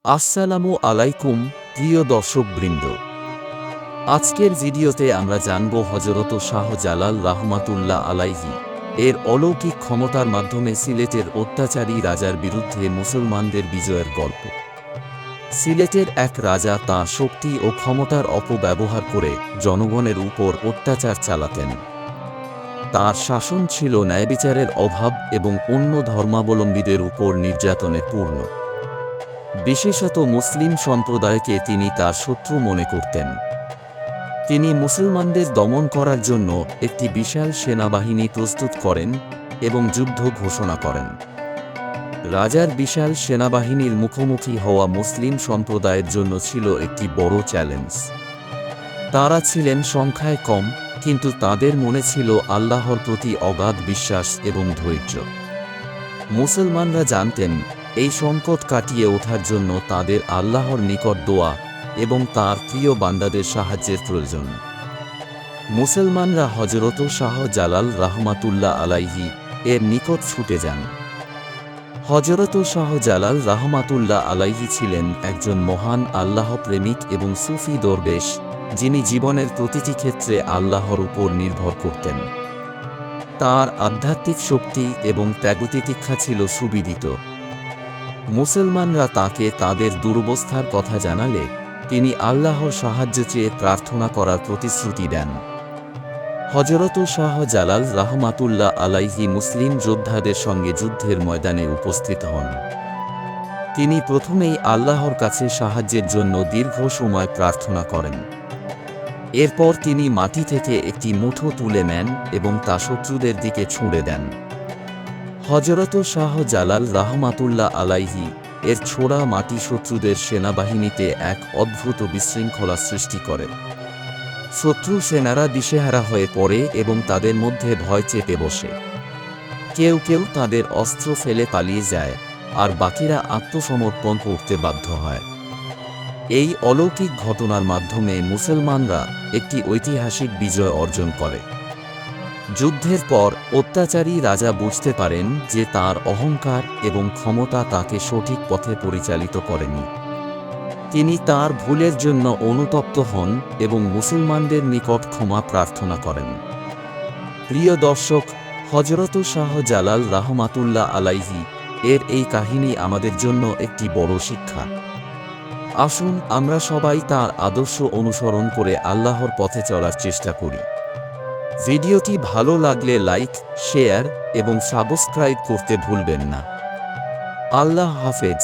আসসালামু আলাইকুম প্রিয় দর্শকবৃন্দ। আজকের ভিডিওতে আমরা জানব হযরত শাহজালাল রাহমাতুল্লাহ আলাইহি এর অলৌকিক ক্ষমতার মাধ্যমে সিলেটের অত্যাচারী রাজার বিরুদ্ধে মুসলমানদের বিজয়ের গল্প। সিলেটের এক রাজা তাঁর শক্তি ও ক্ষমতার অপব্যবহার করে জনগণের উপর অত্যাচার চালাতেন। তাঁর শাসন ছিল ন্যায়বিচারের অভাব এবং অন্য ধর্মাবলম্বীদের উপর নির্যাতনে পূর্ণ। বিশেষত মুসলিম সম্প্রদায়কে তিনি তার শত্রু মনে করতেন। তিনি মুসলমানদের দমন করার জন্য একটি বিশাল সেনাবাহিনী প্রস্তুত করেন এবং যুদ্ধ ঘোষণা করেন। রাজার বিশাল সেনাবাহিনীর মুখোমুখি হওয়া মুসলিম সম্প্রদায়ের জন্য ছিল একটি বড় চ্যালেঞ্জ। তারা ছিলেন সংখ্যায় কম, কিন্তু তাদের মনে ছিল আল্লাহর প্রতি অগাধ বিশ্বাস এবং ধৈর্য। মুসলমানরা জানতেন এই সংকট কাটিয়ে ওঠার জন্য তাদের আল্লাহর নিকট দোয়া এবং তাঁর প্রিয় বান্দাদের সাহায্যের প্রয়োজন। মুসলমানরা হযরত শাহজালাল রাহমাতুল্লাহ আলাইহি এর নিকট ছুটে যান। হযরত শাহজালাল রাহমাতুল্লাহ আলাইহি ছিলেন একজন মহান আল্লাহ প্রেমিক এবং সুফি দরবেশ, যিনি জীবনের প্রতিটি ক্ষেত্রে আল্লাহর উপর নির্ভর করতেন। তাঁর আধ্যাত্মিক শক্তি এবং ত্যাগতিতিক্ষা ছিল সুবিদিত। মুসলমানরা তাকে তাদের দুরবস্থার কথা জানালে তিনি আল্লাহর সাহায্য চেয়ে প্রার্থনা করার প্রতিশ্রুতি দেন। হযরত শাহজালাল রাহমাতুল্লাহ আলাইহি মুসলিম যোদ্ধাদের সঙ্গে যুদ্ধের ময়দানে উপস্থিত হন। তিনি প্রথমেই আল্লাহর কাছে সাহায্যের জন্য দীর্ঘ সময় প্রার্থনা করেন। এরপর তিনি মাটি থেকে একটি মুঠো তুলে নেন এবং তা শত্রুদের দিকে ছুঁড়ে দেন। হযরত শাহজালাল রাহমাতুল্লাহ আলাইহি এর ছোড়া মাটি শত্রুদের সেনাবাহিনীতে এক অদ্ভুত বিশৃঙ্খলা সৃষ্টি করে। শত্রু সেনারা দিশেহারা হয়ে পড়ে এবং তাদের মধ্যে ভয় চেপে বসে। কেউ কেউ তাদের অস্ত্র ফেলে পালিয়ে যায়, আর বাকিরা আত্মসমর্পণ করতে বাধ্য হয়। এই অলৌকিক ঘটনার মাধ্যমে মুসলমানরা একটি ঐতিহাসিক বিজয় অর্জন করে। যুদ্ধের পর অত্যাচারী রাজা বুঝতে পারেন যে তার অহংকার এবং ক্ষমতা তাকে সঠিক পথে পরিচালিত করেনি। তিনি তার ভুলের জন্য অনুতপ্ত হন এবং মুসলমানদের নিকট ক্ষমা প্রার্থনা করেন। প্রিয় দর্শক, হযরত শাহজালাল রাহমাতুল্লাহ আলাইহি এর এই কাহিনী আমাদের জন্য একটি বড় শিক্ষা। আসুন আমরা সবাই তার আদর্শ অনুসরণ করে আল্লাহর পথে চলার চেষ্টা করি। ভিডিওটি ভালো লাগলে লাইক, শেয়ার এবং সাবস্ক্রাইব করতে ভুলবেন না। আল্লাহ হাফেজ।